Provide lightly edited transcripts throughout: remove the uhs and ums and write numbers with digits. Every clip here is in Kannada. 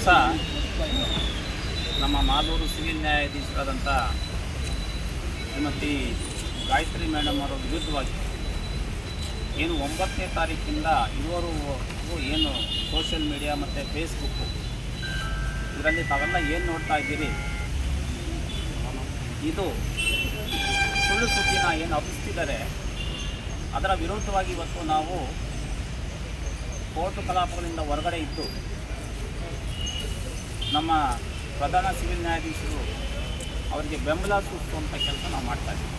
ದಿವಸ ನಮ್ಮ ಮಾಲೂರು ಸಿವಿಲ್ ನ್ಯಾಯಾಧೀಶರಾದಂಥ ಶ್ರೀಮತಿ ಗಾಯತ್ರಿ ಮೇಡಮ್ ಅವರ ವಿರುದ್ಧವಾಗಿ ಏನು 9ನೇ ತಾರೀಕಿಂದ ಇದುವರೆಗೂ ಏನು ಸೋಷಿಯಲ್ ಮೀಡಿಯಾ ಮತ್ತು ಫೇಸ್ಬುಕ್ಕು ಇದರಲ್ಲಿ ತಾವೆಲ್ಲ ಏನು ನೋಡ್ತಾ ಇದ್ದೀರಿ, ಇದು ಸುಳ್ಳು ಸುದ್ದಿನ ಏನು ಹಬ್ಬಿಸ್ತಿದ್ದಾರೆ. ಅದರ ವಿರುದ್ಧವಾಗಿ ಇವತ್ತು ನಾವು ಕೋರ್ಟು ಕಲಾಪಗಳಿಂದ ಹೊರಗಡೆ ಇದ್ದು ನಮ್ಮ ಪ್ರಧಾನ ಸಿವಿಲ್ ನ್ಯಾಯಾಧೀಶರು ಅವರಿಗೆ ಬೆಂಬಲ ಸೂಚಿಸುವಂಥ ಕೆಲಸ ನಾವು ಮಾಡ್ತಾಯಿದ್ದೀವಿ.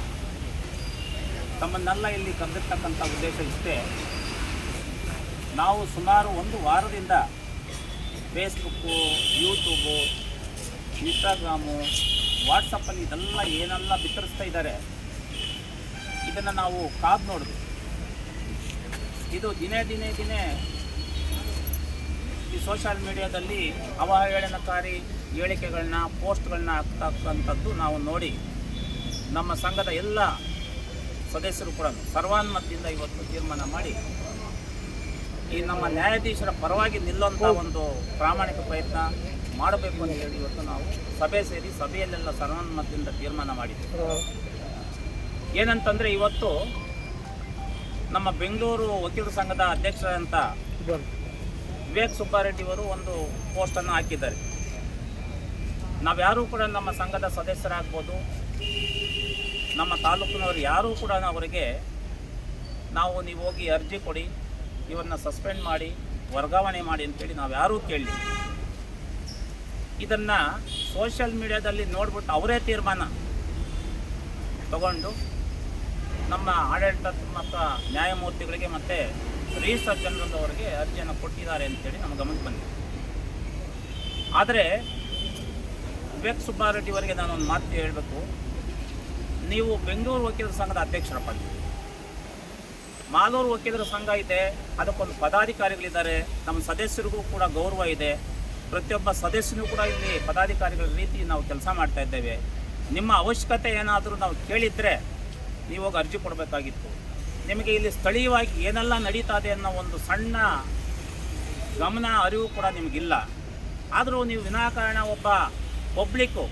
ತಮ್ಮನ್ನೆಲ್ಲ ಇಲ್ಲಿ ಕರೆದಿರ್ತಕ್ಕಂಥ ಉದ್ದೇಶ ಇಷ್ಟೇ. ನಾವು ಸುಮಾರು 1 ವಾರದಿಂದ ಫೇಸ್ಬುಕ್ಕು, ಯೂಟ್ಯೂಬು, ಇನ್ಸ್ಟಾಗ್ರಾಮು, ವಾಟ್ಸಪ್ಪಲ್ಲಿ ಇದೆಲ್ಲ ಏನೆಲ್ಲ ಬಿತ್ತರಿಸ್ತಾ ಇದ್ದಾರೆ, ಇದನ್ನು ನಾವು ಕಾದು ನೋಡಿದ್ವಿ. ಇದು ದಿನೇ ಈ ಸೋಷಿಯಲ್ ಮೀಡಿಯಾದಲ್ಲಿ ಅವಹೇಳನಕಾರಿ ಹೇಳಿಕೆಗಳನ್ನ, ಪೋಸ್ಟ್ಗಳನ್ನ ಹಾಕ್ತಕ್ಕಂಥದ್ದು ನಾವು ನೋಡಿ ನಮ್ಮ ಸಂಘದ ಎಲ್ಲ ಸದಸ್ಯರು ಕೂಡ ಸರ್ವಾನುಮತದಿಂದ ಇವತ್ತು ತೀರ್ಮಾನ ಮಾಡಿ ಈ ನಮ್ಮ ನ್ಯಾಯಾಧೀಶರ ಪರವಾಗಿ ನಿಲ್ಲುವಂಥ ಒಂದು ಪ್ರಾಮಾಣಿಕ ಪ್ರಯತ್ನ ಮಾಡಬೇಕು ಅಂತ ಹೇಳಿ ಇವತ್ತು ನಾವು ಸಭೆ ಸೇರಿ ಸಭೆಯಲ್ಲೆಲ್ಲ ಸರ್ವಾನುಮತದಿಂದ ತೀರ್ಮಾನ ಮಾಡಿದ್ದೀವಿ. ಏನಂತಂದರೆ ಇವತ್ತು ನಮ್ಮ ಬೆಂಗಳೂರು ವಕೀಲರ ಸಂಘದ ಅಧ್ಯಕ್ಷರಾದಂಥ ವಿವೇಕ್ ಸುಬ್ಬಾರೆಡ್ಡಿಯವರು ಒಂದು ಪೋಸ್ಟನ್ನು ಹಾಕಿದ್ದಾರೆ. ನಾವ್ಯಾರೂ ಕೂಡ ನಮ್ಮ ಸಂಘದ ಸದಸ್ಯರಾಗ್ಬೋದು, ನಮ್ಮ ತಾಲೂಕಿನವರು ಯಾರೂ ಕೂಡ ಅವರಿಗೆ ನೀವು ಹೋಗಿ ಅರ್ಜಿ ಕೊಡಿ, ಇವ್ರನ್ನ ಸಸ್ಪೆಂಡ್ ಮಾಡಿ, ವರ್ಗಾವಣೆ ಮಾಡಿ ಅಂತೇಳಿ ನಾವು ಯಾರೂ ಕೇಳಲಿ. ಇದನ್ನು ಸೋಷಿಯಲ್ ಮೀಡಿಯಾದಲ್ಲಿ ನೋಡ್ಬಿಟ್ಟು ಅವರೇ ತೀರ್ಮಾನ ತಗೊಂಡು ನಮ್ಮ ಆಡಳಿತಾತ್ಮಕ ನ್ಯಾಯಮೂರ್ತಿಗಳಿಗೆ ಮತ್ತು ರಿಜಿಸ್ಟ್ರಾರ್ ಜನರಲ್ ಅವರಿಗೆ ಅರ್ಜಿಯನ್ನು ಕೊಟ್ಟಿದ್ದಾರೆ ಅಂತೇಳಿ ನಮ್ಮ ಗಮನಕ್ಕೆ ಬಂದಿದೆ. ಆದರೆ ವಿವೇಕ್ ಸುಬ್ಬಾರೆಡ್ಡಿ ಅವರಿಗೆ ನಾನೊಂದು ಮಾತು ಹೇಳಬೇಕು. ನೀವು ಬೆಂಗಳೂರು ವಕೀಲರ ಸಂಘದ ಅಧ್ಯಕ್ಷರಪ್ಪ. ಮಾಲೂರು ವಕೀಲರ ಸಂಘ ಇದೆ, ಅದಕ್ಕೊಂದು ಪದಾಧಿಕಾರಿಗಳಿದ್ದಾರೆ, ನಮ್ಮ ಸದಸ್ಯರಿಗೂ ಕೂಡ ಗೌರವ ಇದೆ. ಪ್ರತಿಯೊಬ್ಬ ಸದಸ್ಯನೂ ಕೂಡ ಇಲ್ಲಿ ಪದಾಧಿಕಾರಿಗಳ ರೀತಿ ನಾವು ಕೆಲಸ ಮಾಡ್ತಾ ಇದ್ದೇವೆ. ನಿಮ್ಮ ಅವಶ್ಯಕತೆ ಏನಾದರೂ ನಾವು ಕೇಳಿದರೆ ನೀವು ಹೋಗಿ ಅರ್ಜಿ ಕೊಡಬೇಕಾಗಿತ್ತು. ನಿಮಗೆ ಇಲ್ಲಿ ಸ್ಥಳೀಯವಾಗಿ ಏನೆಲ್ಲ ನಡೀತಾ ಇದೆ ಅನ್ನೋ ಒಂದು ಸಣ್ಣ ಗಮನ ಅರಿವು ಕೂಡ ನಿಮಗಿಲ್ಲ. ಆದರೂ ನೀವು ವಿನಾಕಾರಣ ಒಬ್ಬ ಪಬ್ಲಿಕ್ಕು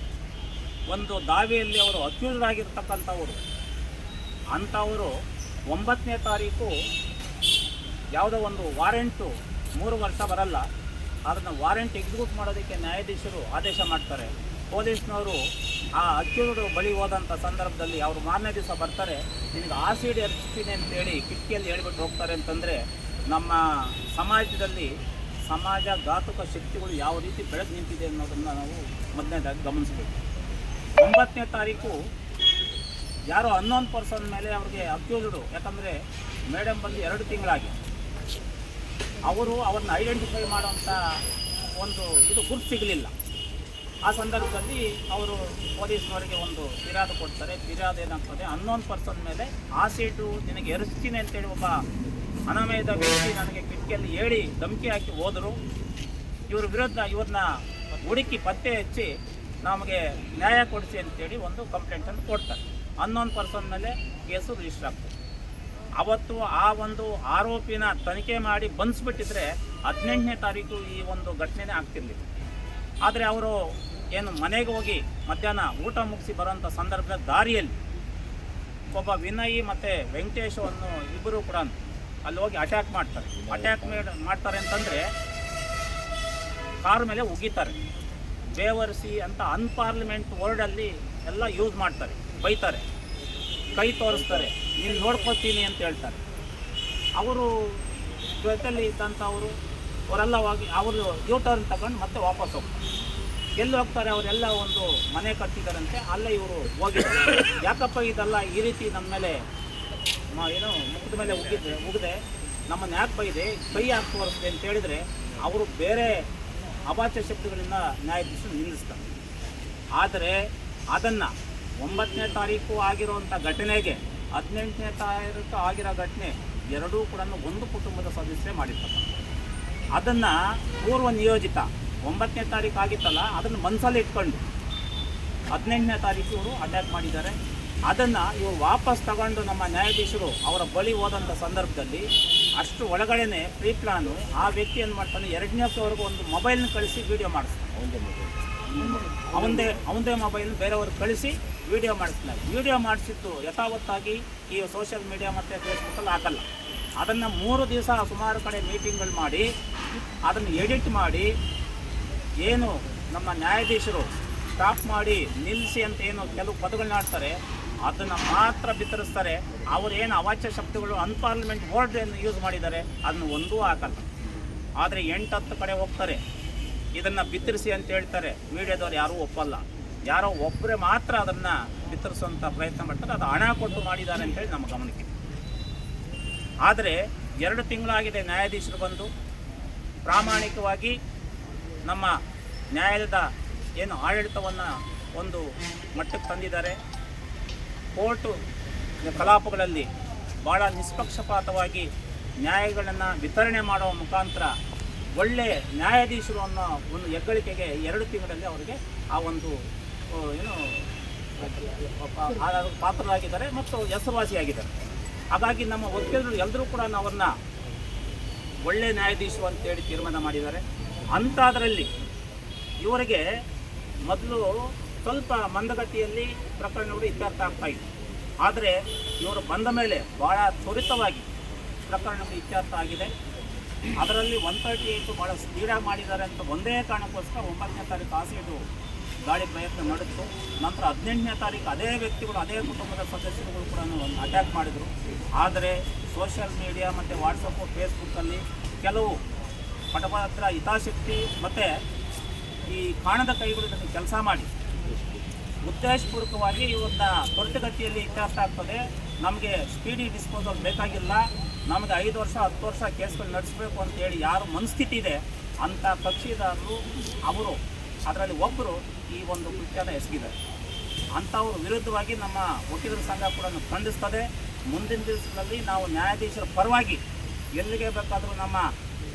ಒಂದು ದಾವೆಯಲ್ಲಿ ಅವರು ಅಕ್ಯೂಸ್ಡ್ ಆಗಿರ್ತಕ್ಕಂಥವರು ಅಂಥವರು 9ನೇ ತಾರೀಕು ಯಾವುದೋ ಒಂದು ವಾರೆಂಟು 3 ವರ್ಷ ಬರಲ್ಲ, ಅದನ್ನು ವಾರೆಂಟ್ ಎಕ್ಸಿಕ್ಯೂಟ್ ಮಾಡೋದಕ್ಕೆ ನ್ಯಾಯಾಧೀಶರು ಆದೇಶ ಮಾಡ್ತಾರೆ. ಪೊಲೀಸ್ನವರು ಆ ಅಕ್ಯೂಸ್ಡ್ ಬಳಿ ಹೋದಂಥ ಸಂದರ್ಭದಲ್ಲಿ ಅವರು ಮಾರನೇ ದಿವಸ ಬರ್ತಾರೆ, ನಿನಗೆ ಆಸಿಡ್ ಎರಚ್ತೀನಿ ಅಂತೇಳಿ ಕಿಟಕಿಯಲ್ಲಿ ಹೇಳ್ಬಿಟ್ಟು ಹೋಗ್ತಾರೆ. ಅಂತಂದರೆ ನಮ್ಮ ಸಮಾಜದಲ್ಲಿ ಸಮಾಜಘಾತುಕ ಶಕ್ತಿಗಳು ಯಾವ ರೀತಿ ಬೆಳೆದು ನಿಂತಿದೆ ಅನ್ನೋದನ್ನು ನಾವು ಮೊದಲನೇದಾಗಿ ಗಮನಿಸಬೇಕು. 9ನೇ ತಾರೀಕು ಯಾರೋ ಅನ್ನೋನ್ ಪರ್ಸನ್ ಮೇಲೆ ಅವ್ರಿಗೆ ಅಕ್ಯೂಸ್ಡು, ಯಾಕಂದರೆ ಮೇಡಮ್ ಬಂದು 2 ತಿಂಗಳಾಗಿ ಅವ್ರನ್ನ ಐಡೆಂಟಿಫೈ ಮಾಡೋವಂಥ ಒಂದು ಗುರುತು ಸಿಗಲಿಲ್ಲ. ಆ ಸಂದರ್ಭದಲ್ಲಿ ಅವರು ಪೊಲೀಸ್ನವರಿಗೆ ಒಂದು ಫಿರ್ಯಾದು ಕೊಡ್ತಾರೆ. ಫಿರ್ಯಾದು ಏನಾಗ್ತದೆ, ಅನ್ನೋನ್ ಪರ್ಸನ್ ಮೇಲೆ ಆಸಿಡು ನಿನಗೆ ಎರಚ್ತೀನಿ ಅಂತೇಳಿ ಒಬ್ಬ ಅನಾಮಯದ ವ್ಯಕ್ತಿ ನನಗೆ ಕಿಟಕಿಯಲ್ಲಿ ಹೇಳಿ ಧಮಕಿ ಹಾಕಿ ಹೋದರು. ಇವ್ರ ವಿರುದ್ಧ ಇವ್ರನ್ನ ಹುಡುಕಿ ಪತ್ತೆ ಹಚ್ಚಿ ನಮಗೆ ನ್ಯಾಯ ಕೊಡಿಸಿ ಅಂತೇಳಿ ಒಂದು ಕಂಪ್ಲೇಂಟನ್ನು ಕೊಡ್ತಾರೆ. ಅನ್ನೋನ್ ಪರ್ಸನ್ ಮೇಲೆ ಕೇಸು ರಿಜಿಸ್ಟರ್ ಆಗ್ತದೆ. ಅವತ್ತು ಆ ಒಂದು ಆರೋಪಿನ ತನಿಖೆ ಮಾಡಿ ಬಂಧಿಸ್ಬಿಟ್ಟಿದ್ರೆ 18ನೇ ತಾರೀಕು ಈ ಒಂದು ಘಟನೆನೇ ಆಗ್ತಿರ್ಲಿಲ್ಲ. ಆದರೆ ಅವರು ಏನು ಮನೆಗೆ ಹೋಗಿ ಮಧ್ಯಾಹ್ನ ಊಟ ಮುಗಿಸಿ ಬರೋಂಥ ಸಂದರ್ಭದ ದಾರಿಯಲ್ಲಿ ಒಬ್ಬ ವಿನಯ್ ಮತ್ತು ವೆಂಕಟೇಶವನ್ನು ಇಬ್ಬರು ಕೂಡ ಅಲ್ಲಿ ಹೋಗಿ ಅಟ್ಯಾಕ್ ಮಾಡ್ತಾರೆ ಅಂತಂದರೆ ಕಾರ್ ಮೇಲೆ ಉಗಿತಾರೆ, ಬೇವರ್ಸಿ ಅಂತ ಅನ್ಪಾರ್ಲಿಮೆಂಟ್ ವರ್ಡಲ್ಲಿ ಎಲ್ಲ ಯೂಸ್ ಮಾಡ್ತಾರೆ, ಬೈತಾರೆ, ಕೈ ತೋರಿಸ್ತಾರೆ, ನೀನು ನೋಡ್ಕೊತೀನಿ ಅಂತ ಹೇಳ್ತಾರೆ. ಅವರು ಜೊತೆಯಲ್ಲಿ ಇದ್ದಂಥವರು ಅವರೆಲ್ಲ ಹೋಗಿ ಅವರು ಯೂಟರ್ನ್ ತಗೊಂಡು ಮತ್ತೆ ವಾಪಸ್ ಹೋಗ್ತಾರೆ. ಎಲ್ಲಿ ಹೋಗ್ತಾರೆ, ಅವರೆಲ್ಲ ಒಂದು ಮನೆ ಕಟ್ಟಿದ್ದಾರಂತೆ, ಅಲ್ಲೇ ಇವರು ಹೋಗಿದ್ದಾರೆ. ಯಾಕಪ್ಪ ಇದೆಲ್ಲ ಈ ರೀತಿ ನಮ್ಮ ಮೇಲೆ ಮುಖದ ಮೇಲೆ ಉಗಿದೆ ನಮ್ಮನ್ನು ಯಾಕೆ ಬೈದೆ, ಕೈ ಯಾಕೆ ತೋರಿಸ್ದೆ ಅಂತ ಹೇಳಿದರೆ ಅವರು ಬೇರೆ ಅವಾಚ್ಯ ಶಬ್ದಗಳಿಂದ ನ್ಯಾಯಾಧೀಶರು ನಿಲ್ಲಿಸ್ತಾರೆ. ಆದರೆ ಅದನ್ನು 9ನೇ ತಾರೀಕು ಆಗಿರುವಂಥ ಘಟನೆಗೆ 18ನೇ ತಾರೀಕು ಆಗಿರೋ ಘಟನೆ ಎರಡೂ ಕೂಡ ಒಂದು ಕುಟುಂಬದ ಸದಸ್ಯರೇ ಮಾಡಿರ್ತಾರೆ. ಅದನ್ನು ಪೂರ್ವ ನಿಯೋಜಿತ 9ನೇ ತಾರೀಕು ಆಗಿತ್ತಲ್ಲ, ಅದನ್ನು ಮನಸ್ಸಲ್ಲಿ ಇಟ್ಕೊಂಡು 18ನೇ ತಾರೀಕು ಇವರು ಅಟ್ಯಾಕ್ ಮಾಡಿದ್ದಾರೆ. ಅದನ್ನು ಇವರು ವಾಪಸ್ ತಗೊಂಡು ನಮ್ಮ ನ್ಯಾಯಾಧೀಶರು ಅವರ ಬಳಿ ಹೋದಂಥ ಸಂದರ್ಭದಲ್ಲಿ ಅಷ್ಟು ಒಳಗಡೆನೆ ಪ್ರೀ ಪ್ಲಾನು ಆ ವ್ಯಕ್ತಿ ಏನು ಮಾಡ್ತಾನೆ, 2ನೇ ಫ್ಲೋರ್ಗೆ ಒಂದು ಮೊಬೈಲ್ನ ಕಳಿಸಿ ವಿಡಿಯೋ ಮಾಡಿಸ್ತಾನೆ. ಅವನದೇ ಮೊಬೈಲ್ ಬೇರೆಯವ್ರಿಗೆ ಕಳಿಸಿ ವಿಡಿಯೋ ಮಾಡಿಸ್ತಾನೆ. ವಿಡಿಯೋ ಮಾಡಿಸಿದ್ದು ಯಥಾವತ್ತಾಗಿ ಈ ಸೋಷಿಯಲ್ ಮೀಡಿಯಾ ಮತ್ತು ಫೇಸ್ಬುಕ್ಕಲ್ಲಿ ಹಾಕಲ್ಲ. ಅದನ್ನು 3 ದಿವಸ ಸುಮಾರು ಕಡೆ ಮೀಟಿಂಗ್ಗಳು ಮಾಡಿ ಅದನ್ನು ಎಡಿಟ್ ಮಾಡಿ ಏನು ನಮ್ಮ ನ್ಯಾಯಾಧೀಶರು ಸ್ಟಾಪ್ ಮಾಡಿ ನಿಲ್ಲಿಸಿ ಅಂತ ಏನು ಕೆಲವು ಪದಗಳನ್ನ ಆಡ್ತಾರೆ ಅದನ್ನು ಮಾತ್ರ ಬಿತ್ತರಿಸ್ತಾರೆ. ಅವರು ಏನು ಅವಾಚ್ಯ ಶಬ್ದಗಳು ಅನ್ಪಾರ್ಲಿಮೆಂಟ್ ವರ್ಡ್ ಏನು ಯೂಸ್ ಮಾಡಿದ್ದಾರೆ ಅದನ್ನು ಒಂದೂ ಹಾಕಲ್ಲ. ಆದರೆ 8-10 ಕಡೆ ಹೋಗ್ತಾರೆ, ಇದನ್ನು ಬಿತ್ತರಿಸಿ ಅಂತ ಹೇಳ್ತಾರೆ. ಮೀಡಿಯಾದವ್ರು ಯಾರೂ ಒಪ್ಪಲ್ಲ, ಯಾರೋ ಒಬ್ಬರೇ ಮಾತ್ರ ಅದನ್ನು ಬಿತ್ತರಿಸುವಂಥ ಪ್ರಯತ್ನ ಮಾಡ್ತಾರೆ. ಅದು ಹಣ ಕೊಟ್ಟು ಮಾಡಿದ್ದಾರೆ ಅಂತೇಳಿ ನಮ್ಮ ಗಮನಕ್ಕೆ. ಆದರೆ 2 ತಿಂಗಳಾಗಿದೆ ನ್ಯಾಯಾಧೀಶರು ಬಂದು ಪ್ರಾಮಾಣಿಕವಾಗಿ ನಮ್ಮ ನ್ಯಾಯಾಲಯದ ಏನು ಆಡಳಿತವನ್ನು ಒಂದು ಮಟ್ಟಕ್ಕೆ ತಂದಿದ್ದಾರೆ. ಕೋರ್ಟು ಕಲಾಪಗಳಲ್ಲಿ ಭಾಳ ನಿಷ್ಪಕ್ಷಪಾತವಾಗಿ ನ್ಯಾಯಗಳನ್ನು ವಿತರಣೆ ಮಾಡುವ ಮುಖಾಂತರ ಒಳ್ಳೆ ನ್ಯಾಯಾಧೀಶರು ಅನ್ನೋ ಒಂದು ಹೆಗ್ಗಳಿಕೆಗೆ 2 ತಿಂಗಳಲ್ಲಿ ಅವರಿಗೆ ಆ ಒಂದು ಏನು ಪಾತ್ರರಾಗಿದ್ದಾರೆ ಮತ್ತು ಹೆಸರುವಾಸಿಯಾಗಿದ್ದಾರೆ. ಹಾಗಾಗಿ ನಮ್ಮ ವಕೀಲರು ಎಲ್ಲರೂ ಕೂಡ ಅವ್ರನ್ನ ಒಳ್ಳೆ ನ್ಯಾಯಾಧೀಶರು ಅಂತೇಳಿ ತೀರ್ಮಾನ ಮಾಡಿದ್ದಾರೆ. ಅಂಥದ್ರಲ್ಲಿ ಇವರಿಗೆ ಮೊದಲು ಸ್ವಲ್ಪ ಮಂದಗತಿಯಲ್ಲಿ ಪ್ರಕರಣಗಳು ಇತ್ಯರ್ಥ ಆಗ್ತಾಯಿತ್ತು. ಆದರೆ ಇವರು ಬಂದ ಮೇಲೆ ಭಾಳ ತ್ವರಿತವಾಗಿ ಪ್ರಕರಣಗಳು ಇತ್ಯರ್ಥ ಆಗಿದೆ. ಅದರಲ್ಲಿ 138 ಭಾಳ ಸ್ಪೀಡಾಗಿ ಮಾಡಿದ್ದಾರೆ ಅಂತ ಒಂದೇ ಕಾರಣಕ್ಕೋಸ್ಕರ 9ನೇ ತಾರೀಕು ಆಸೆದು ದಾಳಿ ಪ್ರಯತ್ನ ನಡೆಯಿತು. ನಂತರ 18ನೇ ತಾರೀಕು ಅದೇ ವ್ಯಕ್ತಿಗಳು ಅದೇ ಕುಟುಂಬದ ಸದಸ್ಯರುಗಳು ಕೂಡ ಒಂದು ಅಟ್ಯಾಕ್ ಮಾಡಿದರು. ಆದರೆ ಸೋಷಿಯಲ್ ಮೀಡಿಯಾ ಮತ್ತು ವಾಟ್ಸಪ್ಪು ಫೇಸ್ಬುಕ್ಕಲ್ಲಿ ಕೆಲವು ಪಟಭದ್ರ ಹಿತಾಸಕ್ತಿ ಮತ್ತು ಈ ಕಾಣದ ಕೈಗಳು ಇದನ್ನು ಕೆಲಸ ಮಾಡಿ ಉದ್ದೇಶಪೂರ್ವಕವಾಗಿ ಇವನ್ನ ತ್ವರಿತಗತಿಯಲ್ಲಿ ಇತ್ಯರ್ಥ ಆಗ್ತದೆ, ನಮಗೆ ಸ್ಪೀಡಿ ಡಿಸ್ಪೋಸಲ್ ಬೇಕಾಗಿಲ್ಲ, ನಮಗೆ 5 ವರ್ಷ 10 ವರ್ಷ ಕೇಸ್ಗಳು ನಡೆಸಬೇಕು ಅಂತೇಳಿ ಯಾರು ಮನಸ್ಥಿತಿ ಇದೆ ಅಂಥ ಕಕ್ಷಿದಾರರು ಅವರು ಅದರಲ್ಲಿ ಒಬ್ಬರು ಈ ಒಂದು ಕೃತ್ಯನ ಎಸಗಿದ್ದಾರೆ. ಅಂಥವ್ರ ವಿರುದ್ಧವಾಗಿ ನಮ್ಮ ವಕೀಲರ ಸಂಘ ಕೂಡ ಖಂಡಿಸ್ತದೆ. ಮುಂದಿನ ದಿವಸಗಳಲ್ಲಿ ನಾವು ನ್ಯಾಯಾಧೀಶರ ಪರವಾಗಿ ಎಲ್ಲಿಗೆ ಬೇಕಾದರೂ ನಮ್ಮ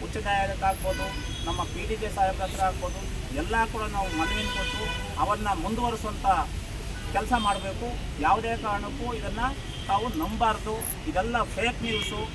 ಉಚ್ಚ ನ್ಯಾಯಾಲಯಕ್ಕಾಗ್ಬೋದು, ನಮ್ಮ PDJ ಸಾಹೇಬ್ರ ಹತ್ರ ಆಗ್ಬೋದು, ಎಲ್ಲ ಕೂಡ ನಾವು ಮನವಿಯನ್ನು ಕೊಟ್ಟು ಅವನ್ನ ಮುಂದುವರಿಸುವಂಥ ಕೆಲಸ ಮಾಡಬೇಕು. ಯಾವುದೇ ಕಾರಣಕ್ಕೂ ಇದನ್ನು ತಾವು ನಂಬಾರ್ದು. ಇದೆಲ್ಲ ಫೇಕ್ ನ್ಯೂಸು.